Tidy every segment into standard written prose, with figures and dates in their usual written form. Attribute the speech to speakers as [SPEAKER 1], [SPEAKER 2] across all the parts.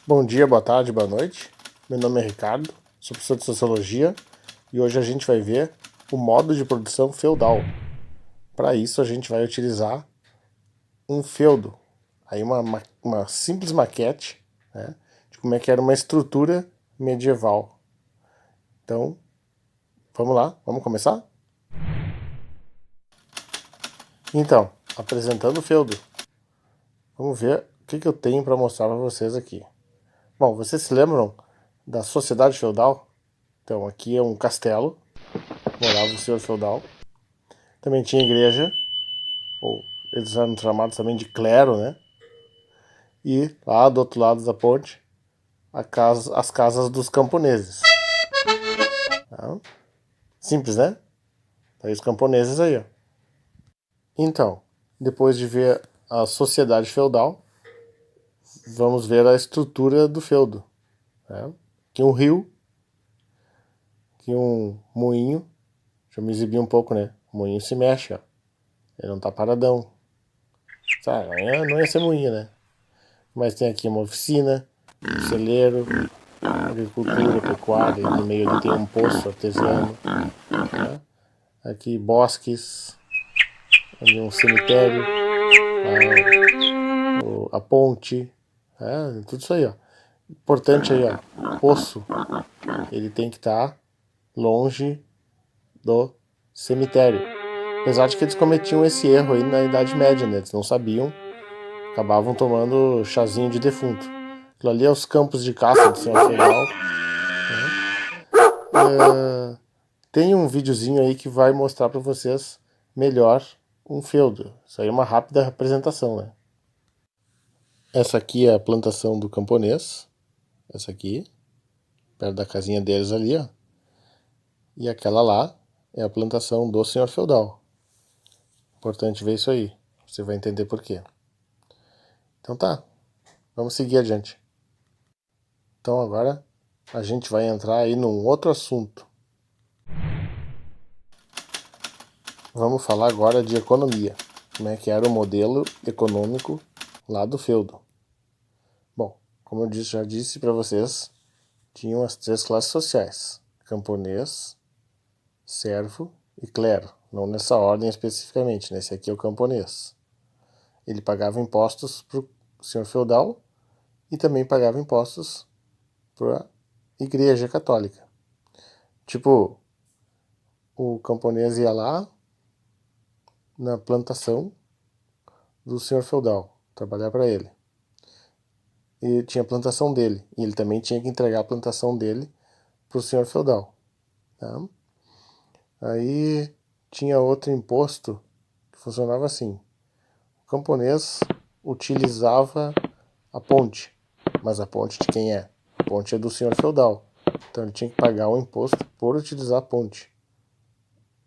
[SPEAKER 1] Bom dia, boa tarde, boa noite. Meu nome é Ricardo, sou professor de Sociologia e hoje a gente vai ver o modo de produção feudal. Para isso a gente vai utilizar um feudo, aí uma simples maquete, né, de como é que era uma estrutura medieval. Então, vamos lá, vamos começar? Então, apresentando o feudo, vamos ver o que eu tenho para mostrar para vocês aqui. Bom, vocês se lembram da sociedade feudal? Então, aqui é um castelo, morava o senhor feudal. Também tinha igreja, ou eles eram chamados também de clero, né? E lá do outro lado da ponte, as casas dos camponeses. Tá? Simples, né? Tá aí os camponeses aí, ó. Então, depois de ver a sociedade feudal, vamos ver a estrutura do feudo. Né? Aqui um rio, aqui um moinho. Deixa eu me exibir um pouco, né? O moinho se mexe, ó. Ele não tá paradão. Sabe, não ia ser moinho, né? Mas tem aqui uma oficina, um celeiro, agricultura, pecuária, e no meio ali tem um poço artesiano, né? Aqui bosques, ali um cemitério, a ponte, tudo isso aí, ó. Importante aí, ó, poço, ele tem que estar longe do cemitério. Apesar de que eles cometiam esse erro aí na Idade Média, né? Eles não sabiam, acabavam tomando chazinho de defunto. Aquilo ali é os campos de caça do senhor feudal. Tem um videozinho aí que vai mostrar para vocês melhor um feudo. Isso aí é uma rápida representação, né? Essa aqui é a plantação do camponês. Essa aqui, perto da casinha deles ali, ó. E aquela lá é a plantação do senhor feudal. Importante ver isso aí. Você vai entender por quê. Então tá, vamos seguir adiante. Então agora a gente vai entrar aí num outro assunto. Vamos falar agora de economia. Como é que era o modelo econômico lá do feudo. Bom, como eu já disse para vocês, tinham as três classes sociais: camponês, servo e clero. Não nessa ordem especificamente, né? Esse aqui é o camponês. Ele pagava impostos para o senhor feudal e também pagava impostos para a igreja católica. Tipo, o camponês ia lá na plantação do senhor feudal, trabalhar para ele. E tinha a plantação dele, e ele também tinha que entregar a plantação dele para o senhor feudal. Tá? Aí tinha outro imposto que funcionava assim: o camponês utilizava a ponte, mas a ponte de quem é? A ponte é do senhor feudal, então ele tinha que pagar um imposto por utilizar a ponte.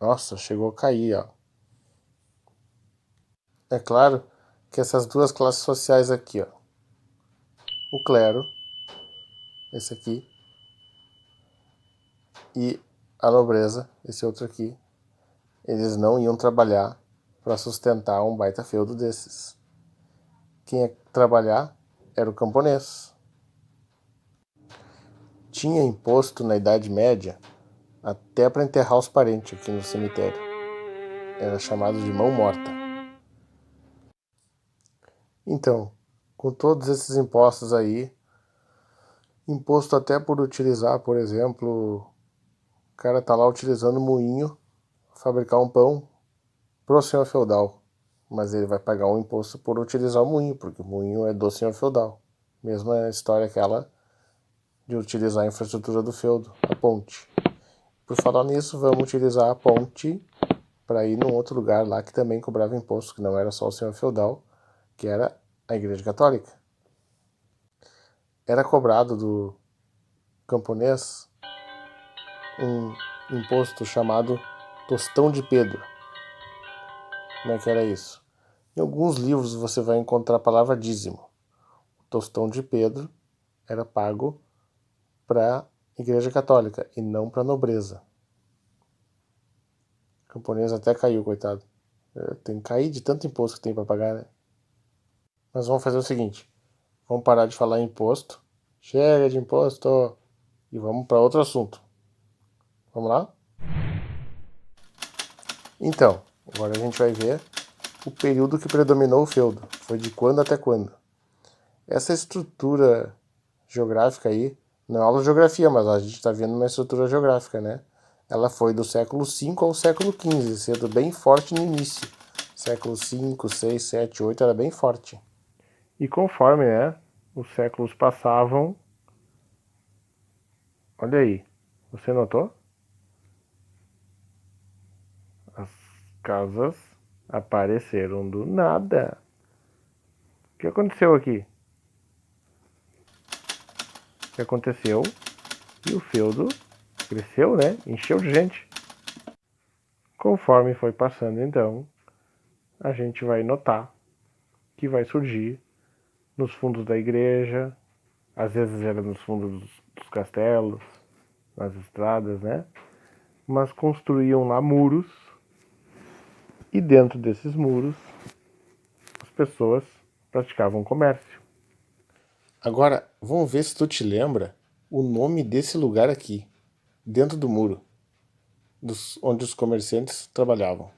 [SPEAKER 1] Nossa, chegou a cair, ó. É claro que essas duas classes sociais aqui, ó, o clero, esse aqui, e a nobreza, esse outro aqui, eles não iam trabalhar para sustentar um baita feudo desses. Quem ia trabalhar era o camponês. Tinha imposto na Idade Média até para enterrar os parentes aqui no cemitério. Era chamado de mão morta. Então, com todos esses impostos aí, imposto até por utilizar, por exemplo, o cara tá lá utilizando moinho, fabricar um pão pro senhor feudal, mas ele vai pagar um imposto por utilizar o moinho, porque o moinho é do senhor feudal. Mesma história aquela de utilizar a infraestrutura do feudo, a ponte. Por falar nisso, vamos utilizar a ponte para ir num outro lugar lá que também cobrava imposto, que não era só o senhor feudal, que era a Igreja Católica. Era cobrado do camponês um imposto chamado Tostão de Pedro. Como é que era isso? Em alguns livros você vai encontrar a palavra dízimo. O Tostão de Pedro era pago para a Igreja Católica e não para a nobreza. O camponês até caiu, coitado. Tem que cair de tanto imposto que tem para pagar, né? Mas vamos fazer o seguinte: vamos parar de falar em imposto Chega de imposto. E vamos para outro assunto. Vamos lá? Então, agora a gente vai ver o período que predominou o feudo. Foi de quando até quando. Essa estrutura geográfica aí, não é aula de geografia, mas a gente está vendo uma estrutura geográfica, né? Ela foi do século V ao século XV, sendo bem forte no início. Século V, VI, VII, VIII era bem forte. E conforme, né, os séculos passavam... Olha aí, você notou? As casas apareceram do nada. O que aconteceu aqui? O que aconteceu? E o feudo cresceu, né? Encheu de gente. Conforme foi passando, então, a gente vai notar que vai surgir nos fundos da igreja, às vezes era nos fundos dos castelos, nas estradas, né? Mas construíam lá muros e dentro desses muros as pessoas praticavam comércio. Agora, vamos ver se tu te lembra o nome desse lugar aqui, dentro do muro, onde os comerciantes trabalhavam.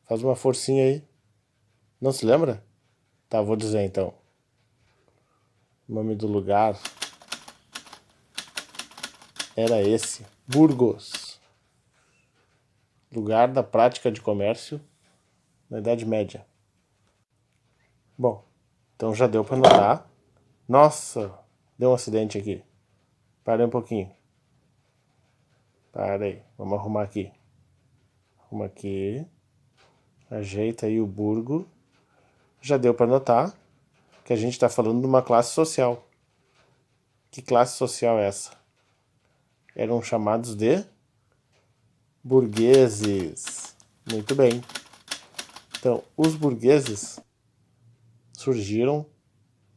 [SPEAKER 1] Faz uma forcinha aí. Não se lembra? Tá, vou dizer então. O nome do lugar era esse: Burgos. Lugar da prática de comércio na Idade Média. Bom, então já deu para notar. Nossa, deu um acidente aqui. Parei um pouquinho. Parei, vamos arrumar aqui. Arruma aqui. Ajeita aí o burgo. Já deu para notar que a gente está falando de uma classe social. Que classe social é essa? Eram chamados de burgueses. Muito bem. Então, os burgueses surgiram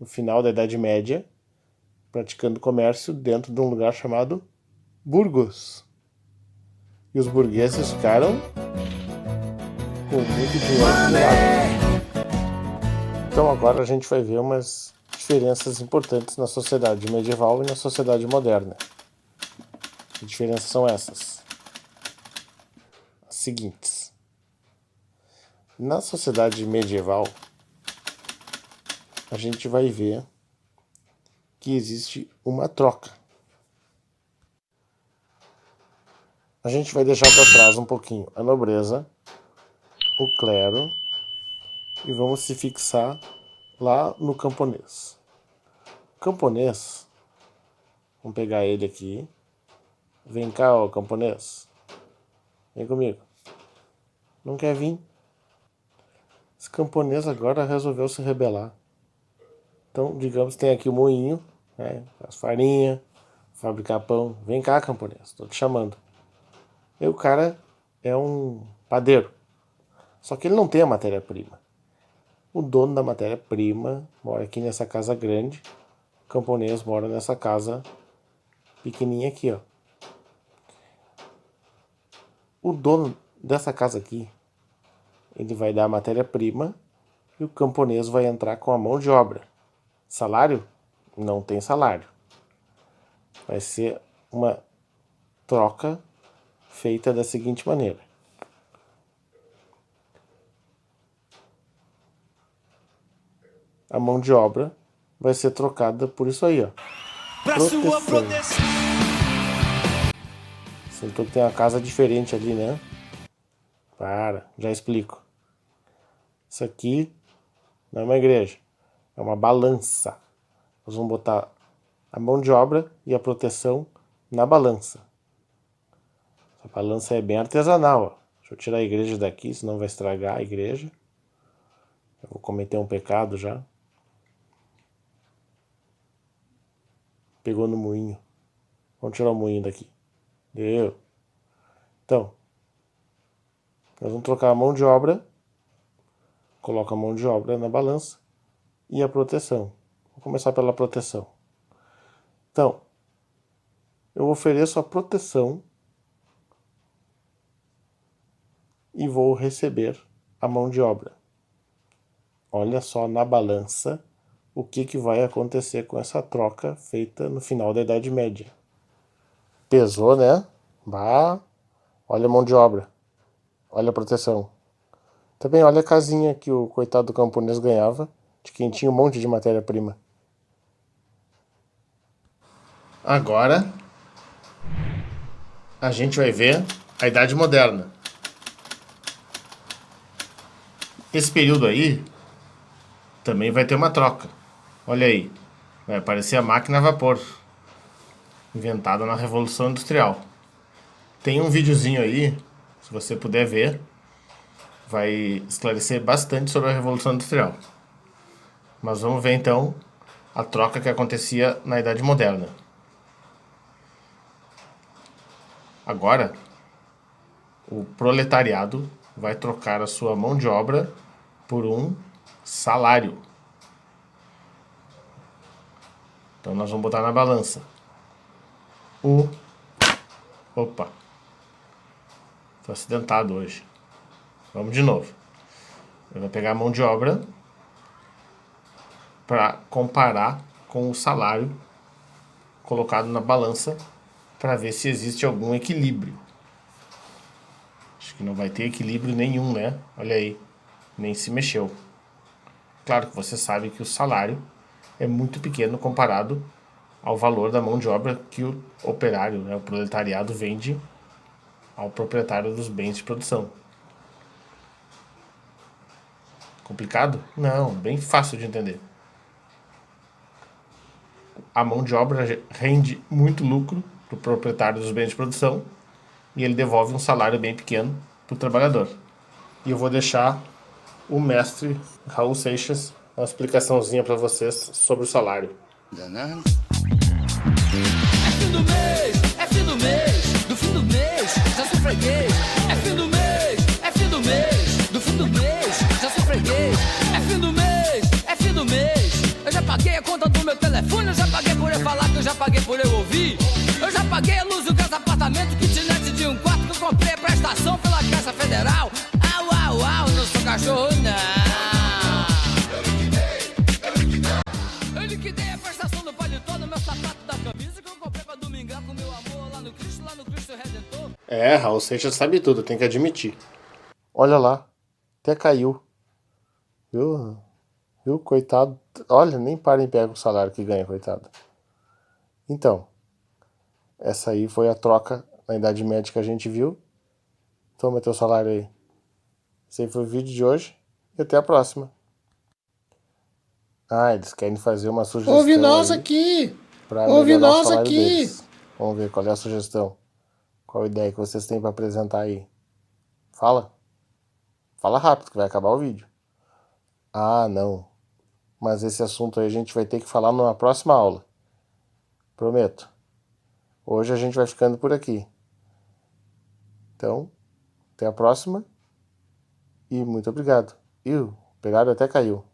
[SPEAKER 1] no final da Idade Média, praticando comércio dentro de um lugar chamado Burgos. E os burgueses ficaram com muito dinheiro acumulado. Então agora a gente vai ver umas diferenças importantes na sociedade medieval e na sociedade moderna. Que diferenças são essas? As seguintes. Na sociedade medieval, a gente vai ver que existe uma troca. A gente vai deixar para trás um pouquinho a nobreza, o clero, e vamos se fixar lá no camponês. O camponês, vamos pegar ele aqui. Vem cá, ó, camponês. Vem comigo. Não quer vir? Esse camponês agora resolveu se rebelar. Então, digamos, tem aqui o moinho, né, as farinhas, fabricar pão. Vem cá, camponês, estou te chamando. E o cara é um padeiro. Só que ele não tem a matéria-prima. O dono da matéria-prima mora aqui nessa casa grande. O camponês mora nessa casa pequenininha aqui, ó. O dono dessa casa aqui, ele vai dar a matéria-prima e o camponês vai entrar com a mão de obra. Salário? Não tem salário. Vai ser uma troca feita da seguinte maneira. A mão de obra vai ser trocada por isso aí, ó. Proteção. Você notou que tem uma casa diferente ali, né? Já explico. Isso aqui não é uma igreja, é uma balança. Nós vamos botar a mão de obra e a proteção na balança. Essa balança é bem artesanal, ó. Deixa eu tirar a igreja daqui, senão vai estragar a igreja. Eu vou cometer um pecado já. Pegou no moinho. Vamos tirar o moinho daqui. Deu. Então, nós vamos trocar a mão de obra. Coloca a mão de obra na balança. E a proteção. Vou começar pela proteção. Então, eu ofereço a proteção e vou receber a mão de obra. Olha só na balança o que vai acontecer com essa troca feita no final da Idade Média. Pesou, né? Bah, olha a mão de obra, olha a proteção. Também olha a casinha que o coitado do camponês ganhava, de quem tinha um monte de matéria-prima. Agora, a gente vai ver a Idade Moderna. Esse período aí também vai ter uma troca. Olha aí, vai aparecer a máquina a vapor, inventada na Revolução Industrial. Tem um videozinho aí, se você puder ver, vai esclarecer bastante sobre a Revolução Industrial. Mas vamos ver então a troca que acontecia na Idade Moderna. Agora, o proletariado vai trocar a sua mão de obra por um salário. Então nós vamos botar na balança. Opa! Estou acidentado hoje. Vamos de novo. Eu vou pegar a mão de obra para comparar com o salário colocado na balança para ver se existe algum equilíbrio. Acho que não vai ter equilíbrio nenhum, né? Olha aí, nem se mexeu. Claro que você sabe que o salário é muito pequeno comparado ao valor da mão de obra que o operário, né, o proletariado, vende ao proprietário dos bens de produção. Complicado? Não, bem fácil de entender. A mão de obra rende muito lucro para o proprietário dos bens de produção e ele devolve um salário bem pequeno para o trabalhador. E eu vou deixar o mestre Raul Seixas uma explicaçãozinha para vocês sobre o salário.
[SPEAKER 2] Danando. É fim do mês, é fim do mês, do fim do mês, já sou freguês. É fim do mês, do fim do mês, já sou freguês. É fim do mês, eu já paguei a conta do meu telefone, eu já paguei por eu falar, que eu já paguei por eu ouvir. Eu já paguei a luz do gás, apartamento, kitnet de um quarto que eu comprei a prestação pela Caixa Federal. Não sou cachorro, não. Eu liquidei a prestação do paletó, no meu sapato da camisa que eu comprei pra domingar com meu amor lá no Cristo Redentor.
[SPEAKER 1] Raul Seixas sabe tudo, tem que admitir. Olha lá, até caiu. Viu, coitado. Olha, nem para em pega o salário que ganha, coitado. Então, essa aí foi a troca na Idade Média que a gente viu. Toma teu salário aí. Esse aí foi o vídeo de hoje e até a próxima. Eles querem fazer uma sugestão.
[SPEAKER 3] Ouve nós aqui!
[SPEAKER 1] Pra
[SPEAKER 3] Ouve
[SPEAKER 1] melhorar o
[SPEAKER 3] nós
[SPEAKER 1] salário
[SPEAKER 3] aqui!
[SPEAKER 1] deles. Vamos ver qual é a sugestão. Qual a ideia que vocês têm para apresentar aí? Fala. Fala rápido que vai acabar o vídeo. Não. Mas esse assunto aí a gente vai ter que falar numa próxima aula. Prometo. Hoje a gente vai ficando por aqui. Então, até a próxima. E muito obrigado. O operário até caiu.